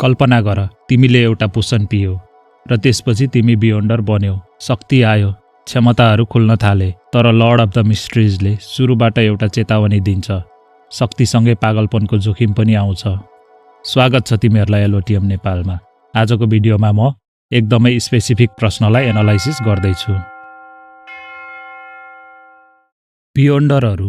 कल्पना गर तिमीले एउटा पोसन पियो र त्यसपछि तिमी बियोन्डर बन्यौ। शक्ति आयो, क्षमताहरू खुल्न थाले, तर लर्ड अफ द मिस्ट्रिजले सुरुबाट एउटा चेतावनी दिन्छ। शक्तिसँगै पागलपनको जोखिम पनि आउँछ। स्वागत छ तिमीहरूलाई एलोटियम नेपालमा। आजको भिडियोमा म एकदमै स्पेसिफिक प्रश्नलाई एनालाइसिस गर्दैछु। बियोन्डरहरू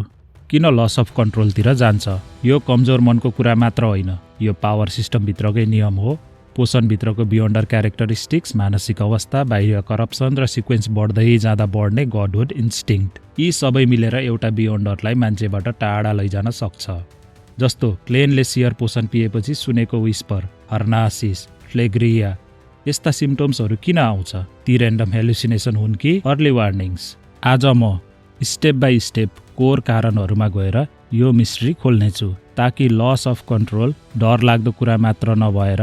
किन लस अफ कन्ट्रोलतिर जान्छ? यो कमजोर मनको कुरा मात्र होइन, यो पावर सिस्टमभित्रकै नियम हो। पोसनभित्रको बियोन्डर क्यारेक्टरिस्टिक्स, मानसिक अवस्था, बाह्य करप्सन र सिक्वेन्स बढ्दै जाँदा बढ्ने गडहुड इन्स्टिङ्क्ट, यी सबै मिलेर एउटा बियोन्डरलाई मान्छेबाट टाढा लैजान सक्छ। जस्तो क्लेनले सियर पोसन पिएपछि सुनेको विस्पर, हर्नासिस, फ्लेग्रिया, यस्ता सिम्टम्सहरू किन आउँछ? ती ऱ्यान्डम हेलुसिनेसन हुन् कि अर्ली वार्निङ्स? आज म स्टेप बाई स्टेप कोर कारणहरूमा गएर यो मिस्ट्री खोल्नेछु, ताकि लस अफ कन्ट्रोल डरलाग्दो कुरा मात्र नभएर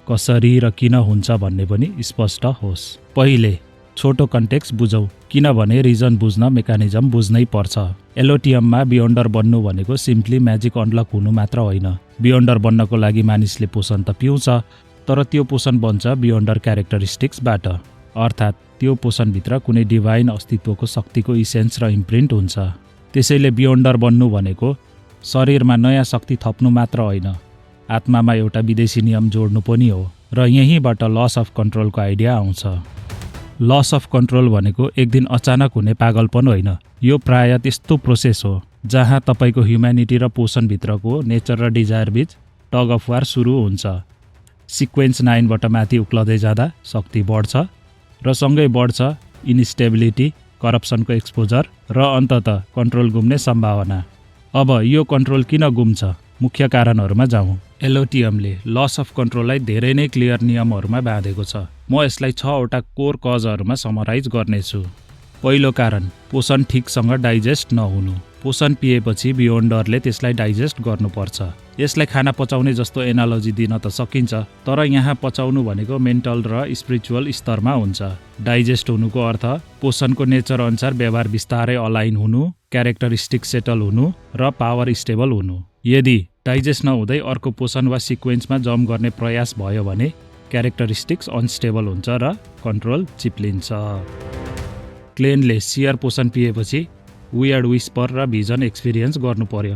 कसरी र किन हुन्छ भन्ने पनि स्पष्ट होस्। पहिले छोटो कन्टेक्स्ट बुझौँ, किनभने रिजन बुझ्न मेकानिजम बुझ्नै पर्छ। एलोटियममा बियोन्डर बन्नु भनेको सिम्पली म्याजिक अनलक हुनु मात्र होइन। बियोन्डर बन्नको लागि मानिसले पोसन त पिउँछ, तर त्यो पोसन बन्छ बियोन्डर क्यारेक्टरिस्टिक्सबाट, अर्थात् त्यो पोसनभित्र कुनै डिभाइन अस्तित्वको शक्तिको इसेन्स र इम्प्रिन्ट हुन्छ। त्यसैले बियोन्डर बन्नु भनेको शरीरमा नयाँ शक्ति थप्नु मात्र होइन, आत्मामा एउटा विदेशी नियम जोड्नु पनि हो। र यहीँबाट लस अफ कन्ट्रोलको आइडिया आउँछ। लस अफ कन्ट्रोल भनेको एक दिन अचानक हुने पागलपन होइन, यो प्राय त्यस्तो प्रोसेस हो जहाँ तपाईँको ह्युम्यानिटी र पोसनभित्रको नेचर र डिजायर बीच टग अफ वार सुरु हुन्छ। सिक्वेन्स 9बाट माथि उक्लदै जाँदा शक्ति बढ्छ र सँगै बढ्छ इन्स्टेबिलिटी, करप्सनको एक्सपोजर र अन्ततः कन्ट्रोल गुम्ने सम्भावना। अब यो कन्ट्रोल किन गुम्छ? मुख्य कारणहरूमा जाउँ। एलोटियमले लस अफ कन्ट्रोललाई धेरै नै क्लियर नियमहरूमा बाँधेको छ। म यसलाई 6वटा कोर कजहरूमा समराइज गर्नेछु। पहिलो कारण, पोसन ठिकसँग डाइजेस्ट नहुनु। पोसन पिएपछि बियोन्डरले त्यसलाई डाइजेस्ट गर्नुपर्छ। यसलाई खाना पचाउने जस्तो एनालोजी दिन त सकिन्छ, तर यहाँ पचाउनु भनेको मेन्टल र स्पिरिचुअल स्तरमा हुन्छ। डाइजेस्ट हुनुको अर्थ पोसनको नेचर अनुसार व्यवहार बिस्तारै अलाइन हुनु, क्यारेक्टरिस्टिक सेटल हुनु र पावर स्टेबल हुनु। यदि डाइजेस्ट नहुँदै अर्को पोसन वा सिक्वेन्समा जम्प गर्ने प्रयास भयो भने क्यारेक्टरिस्टिक्स अनस्टेबल हुन्छ र कन्ट्रोल चिप्लिन्छ। क्लेनले सियर पोसन पिएपछि वियर्ड विस्पर र भिजन एक्सपिरियन्स गर्नु पर्यो।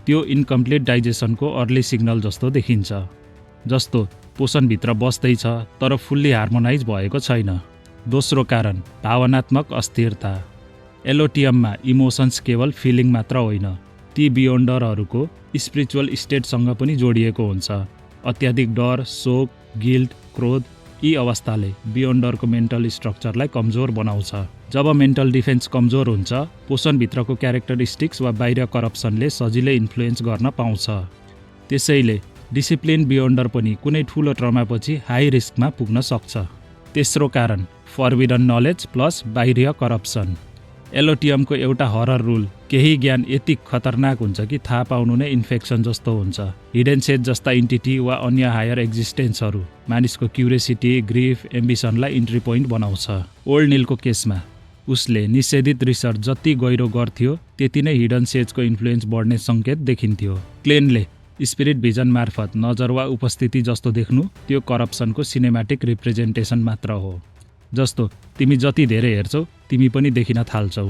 त्यो इन्कम्प्लिट डाइजेसनको अर्ली सिग्नल जस्तो देखिन्छ, जस्तो पोसनभित्र बस्दैछ तर फुल्ली हार्मोनाइज भएको छैन। दोस्रो कारण, भावनात्मक अस्थिरता। एलोटियममा इमोसन्स केवल फिलिङ मात्र होइन, ती बियोन्डरहरूको स्पिरिचुअल स्टेटसँग पनि जोडिएको हुन्छ। अत्याधिक डर, शोक, गिल्ट, क्रोध, यी अवस्थाले बियोन्डरको मेन्टल स्ट्रक्चरलाई कमजोर बनाउँछ। जब मेन्टल डिफेन्स कमजोर हुन्छ, पोसनभित्रको क्यारेक्टरिस्टिक्स वा बाहिर करप्सनले सजिलै इन्फ्लुएन्स गर्न पाउँछ। त्यसैले डिसिप्लिन बियोन्डर पनि कुनै ठुलो ट्रमापछि हाई रिस्कमा पुग्न सक्छ। तेस्रो कारण, फर्बिडन नलेज प्लस बाहिर करप्सन। एलोटियमको एउटा हरर रुल, केही ज्ञान यति खतरनाक हुन्छ कि थाहा पाउनु नै इन्फेक्सन जस्तो हुन्छ। हिडन सेट जस्ता इन्टिटी वा अन्य हायर एक्जिस्टेन्सहरू मानिसको क्युरियोसिटी, ग्रिफ, एम्बिसनलाई इन्ट्री पोइन्ट बनाउँछ। ओल्ड निलको केसमा उसले निषेधित रिसर्च जति गहिरो गर्थ्यो त्यति नै हिडन सेजको इन्फ्लुएन्स बढ्ने सङ्केत देखिन्थ्यो। क्लेनले स्पिरिट भिजन मार्फत नजर वा उपस्थिति जस्तो देख्नु त्यो करप्सनको सिनेमेटिक रिप्रेजेन्टेसन मात्र हो। जस्तो तिमी जति धेरै हेर्छौ तिमी पनि देखिन थाल्छौ।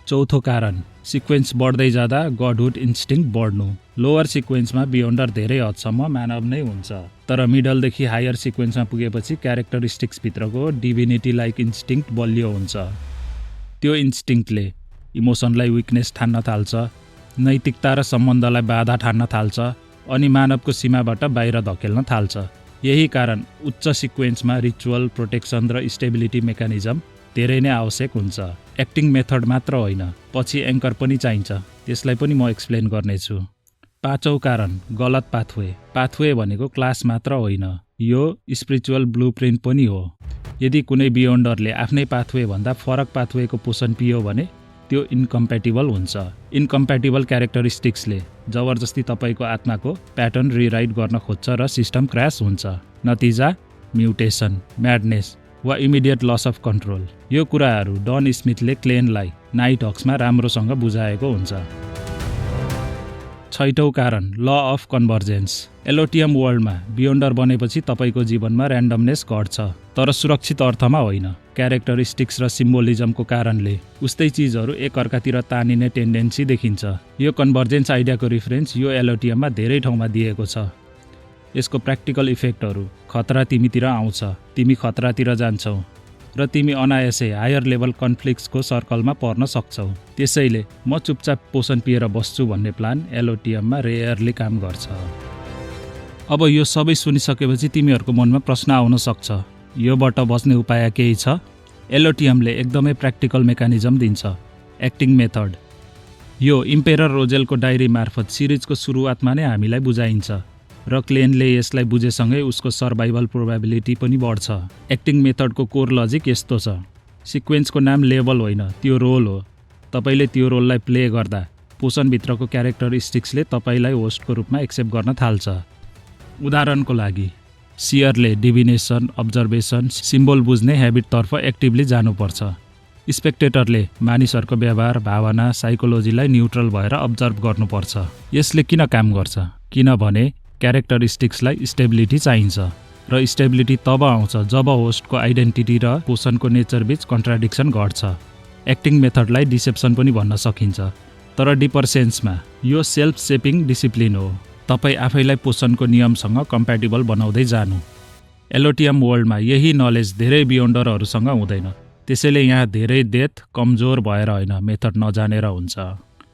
चौथो कारण, सिक्वेन्स बढ्दै जाँदा गडहुड इन्स्टिङ्क्ट बढ्नु। लोवर सिक्वेन्समा बियोन्डर धेरै हदसम्म मानव नै हुन्छ, तर मिडलदेखि हायर सिक्वेन्समा पुगेपछि क्यारेक्टरिस्टिक्सभित्रको डिभिनिटी लाइक इन्स्टिङ्क्ट बलियो हुन्छ। त्यो इन्स्टिङ्क्टले इमोसनलाई विकनेस ठान्न थाल्छ, नैतिकता र सम्बन्धलाई बाधा ठान्न थाल्छ अनि मानवको सीमाबाट बाहिर धकेल्न थाल्छ। यही कारण उच्च सिक्वेन्समा रिचुअल, प्रोटेक्सन र स्टेबिलिटी मेकानिजम धेरै नै आवश्यक हुन्छ। एक्टिङ मेथड मात्र होइन, पछि एङ्कर पनि चाहिन्छ, त्यसलाई पनि म एक्सप्लेन गर्नेछु। पाँचौँ कारण, गलत पाथवे। पाथवे भनेको क्लास मात्र होइन, यो स्पिरिचुअल ब्लुप्रिन्ट पनि हो। यदि कुनै बियोन्डरले आफ्नै पाथवेभन्दा फरक पाथवेको पोसन पियो भने त्यो इन्कम्प्याटिबल हुन्छ। इन्कम्प्याटिबल क्यारेक्टरिस्टिक्सले जबरजस्ती तपाईँको आत्माको प्याटर्न रिराइट गर्न खोज्छ र सिस्टम क्रास हुन्छ। नतिजा म्युटेसन, म्याडनेस वा इमिडिएट लस अफ कन्ट्रोल। यो कुराहरू डन स्मिथले क्लेनलाई नाइट हक्समा राम्रोसँग बुझाएको हुन्छ। छैटौं कारण ल अफ कन्भर्जेन्स। एलोटियम वर्ल्डमा बियोन्डर बनेपछि तपाईँको जीवनमा र्यान्डमनेस घट्छ, तर सुरक्षित अर्थमा होइन। क्यारेक्टरिस्टिक्स र सिम्बोलिजमको कारणले उस्तै चिजहरू एकअर्कातिर तानिने टेन्डेन्सी देखिन्छ। यो कन्भर्जेन्स आइडियाको रिफरेन्स यो एलोटियममा धेरै ठाउँमा दिएको छ। यसको प्र्याक्टिकल इफेक्टहरू: खतरा तिमीतिर आउँछ, तिमी खतरातिर जान्छौ, र तिमी अनायासै हायर लेभल कन्फ्लिक्ट्सको सर्कलमा पर्न सक्छौ। त्यसैले म चुपचाप पोसन पिएर बस्छु भन्ने प्लान एलोटियममा रेयरली काम गर्छ। अब यो सबै सुनिसकेपछि तिमीहरूको मनमा प्रश्न आउन सक्छ, योबाट बच्ने उपाय केही छ? एलोटियमले एकदमै प्र्याक्टिकल मेकानिजम दिन्छ। Acting method. यो इम्पेरर रोजेलको डायरी मार्फत सिरिजको सुरुवातमा नै हामीलाई बुझाइन्छ, र क्लेनले यसलाई बुझेसँगै उसको सर्भाइभल प्रोबेबिलिटी पनि बढ्छ। एक्टिङ मेथडको कोर लजिक यस्तो छ: सिक्वेन्सको नाम लेबल होइन, त्यो रोल हो। तपाईँले त्यो रोललाई प्ले गर्दा पोसनभित्रको क्यारेक्टरिस्टिक्सले तपाईँलाई होस्टको रूपमा एक्सेप्ट गर्न थाल्छ। उदाहरणको लागि, सियरले डिभिनेसन, अब्जर्भेसन, सिम्बोल बुझ्ने ह्याबिटतर्फ एक्टिभली जानुपर्छ। स्पेक्टेटरले मानिसहरूको व्यवहार, भावना, साइकोलोजीलाई न्युट्रल भएर अब्जर्भ गर्नुपर्छ। यसले किन काम गर्छ? किनभने क्यारेक्टरिस्टिक्सलाई स्टेबिलिटी चाहिन्छ, र स्टेबिलिटी तब आउँछ जब होस्टको आइडेन्टिटी र पोसनको नेचरबीच कन्ट्राडिक्सन घट्छ। एक्टिङ मेथडलाई डिसेप्सन पनि भन्न सकिन्छ, तर डिपर सेन्समा यो सेल्फ सेपिङ डिसिप्लिन हो। तपाईँ आफैलाई पोसनको नियमसँग कम्प्याटिबल बनाउँदै जानु। एलोटियम वर्ल्डमा यही नलेज धेरै बियोन्डरहरूसँग हुँदैन, त्यसैले यहाँ धेरै डेथ कमजोर भएर होइन, मेथड नजानेर हुन्छ।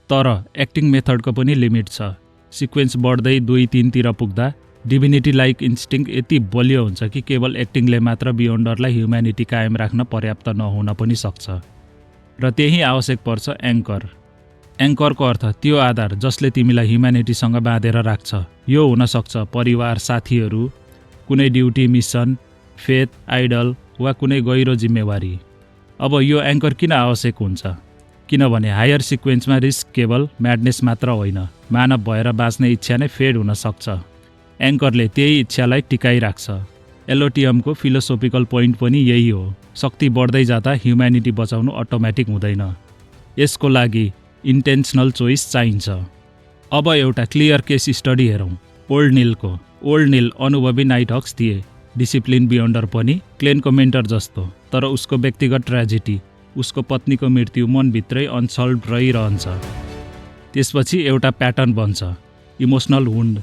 तर एक्टिङ मेथडको पनि लिमिट छ। सिक्वेन्स बढ्दै 2-3 तिर पुग्दा डिभिनिटी लाइक इन्स्टिङ यति बलियो हुन्छ कि केवल एक्टिङले मात्र बियोन्डरलाई ह्युम्यानिटी कायम राख्न पर्याप्त नहुन पनि सक्छ, र त्यही आवश्यक पर्छ एङ्कर। एङ्करको अर्थ त्यो आधार जसले तिमीलाई ह्युम्यानिटीसँग बाँधेर राख्छ। यो हुनसक्छ परिवार, साथीहरू, कुनै ड्युटी, मिसन, फेथ, आइडल वा कुनै गहिरो जिम्मेवारी। अब यो एङ्कर किन आवश्यक हुन्छ? किनभने हायर सिक्वेन्समा रिस्क केवल म्याडनेस मात्र होइन, मानव भएर बाँच्ने इच्छा नै फेड हुन सक्छ। एङ्करले त्यही इच्छालाई टिकाइराख्छ। एलोटियमको फिलोसोफिकल पोइन्ट पनि यही हो। शक्ति बढ्दै जाँदा ह्युम्यानिटी बचाउनु अटोमेटिक हुँदैन, यसको लागि इन्टेन्सनल चोइस चाहिन्छ। अब एउटा क्लियर केस स्टडी हेरौँ, ओल्ड निलको। ओल्ड निल अनुभवी नाइट हक्स थिए, डिसिप्लिन बियोन्डर पनि, क्लेनको मेन्टर जस्तो, तर उसको व्यक्तिगत ट्रेजेडी, उसको पत्नीको मृत्यु मनभित्रै अनसल्भ रहिरहन्छ। त्यसपछि एउटा प्याटर्न बन्छ, इमोसनल वुन्ड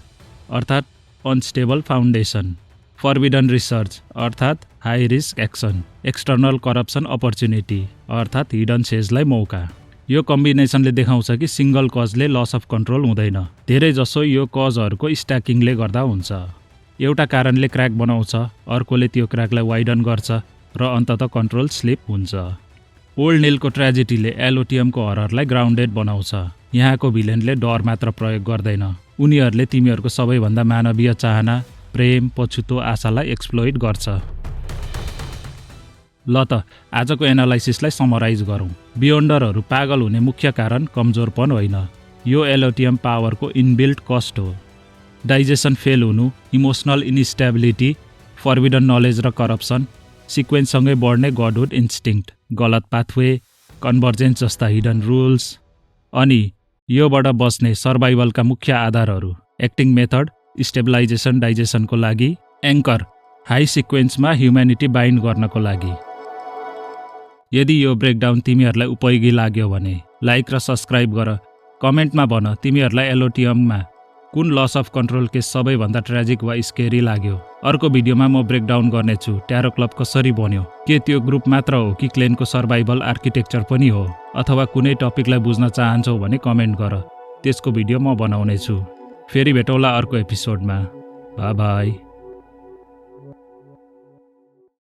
अर्थात् अनस्टेबल फाउन्डेसन, फर्बिडन रिसर्च अर्थात् high risk action, external corruption opportunity अर्थात् हिडन सेजलाई मौका। यो कम्बिनेसनले देखाउँछ कि सिङ्गल कजले लस अफ कन्ट्रोल हुँदैन, धेरै जसो यो कजहरूको स्ट्याकिङले गर्दा हुन्छ। एउटा कारणले क्र्याक बनाउँछ, अर्कोले त्यो क्र्याकलाई वाइडन गर्छ, र अन्ततः कन्ट्रोल स्लिप हुन्छ। ओल्ड निलको ट्रेजेडीले एलोटियमको हररलाई ग्राउन्डेड बनाउँछ। यहाँको भिलेनले डर मात्र प्रयोग गर्दैन, उनीहरूले तिमीहरूको सबैभन्दा मानवीय चाहना, प्रेम, पछुतो, आशालाई एक्सप्लोइट गर्छ। ल त आजको एनालाइसिसलाई समराइज गरौँ। बियोन्डरहरू पागल हुने मुख्य कारण कमजोरपन होइन, यो एलोटियम पावरको इनबिल्ट कस्ट हो। डाइजेसन फेल हुनु, इमोसनल इन्स्टेबिलिटी, फर्बिडन नलेज र करप्सन, सिक्वेन्ससँगै बढ्ने गडहुड इन्स्टिङ्क्ट, गलत पाथवे, कन्भर्जेन्स जस्ता हिडन रुल्स, अनि योबाट बस्ने सर्भाइभलका मुख्य आधारहरू: एक्टिङ मेथड, स्टेबलाइजेसन डाइजेसनको लागि, एङ्कर, हाई सिक्वेन्समा ह्युम्यानिटी बाइन्ड गर्नको लागि। यदि यो ब्रेकडाउन तिमीहरूलाई उपयोगी लाग्यो भने लाइक र सब्सक्राइब गर। कमेन्टमा भन तिमीहरूलाई एलोटियममा कुन लस अफ कन्ट्रोल केस सबैभन्दा ट्रेजिक वा स्केरी लाग्यो। अर्को भिडियोमा म ब्रेकडाउन गर्नेछु ट्यारो क्लब कसरी बन्यो, के त्यो ग्रुप मात्र हो कि क्लेनको सर्भाइभल आर्किटेक्चर पनि हो, अथवा कुनै टपिकलाई बुझ्न चाहन्छौ भने कमेन्ट गर, त्यसको भिडियो म बनाउनेछु। फेरि भेटौँला अर्को एपिसोडमा। By by.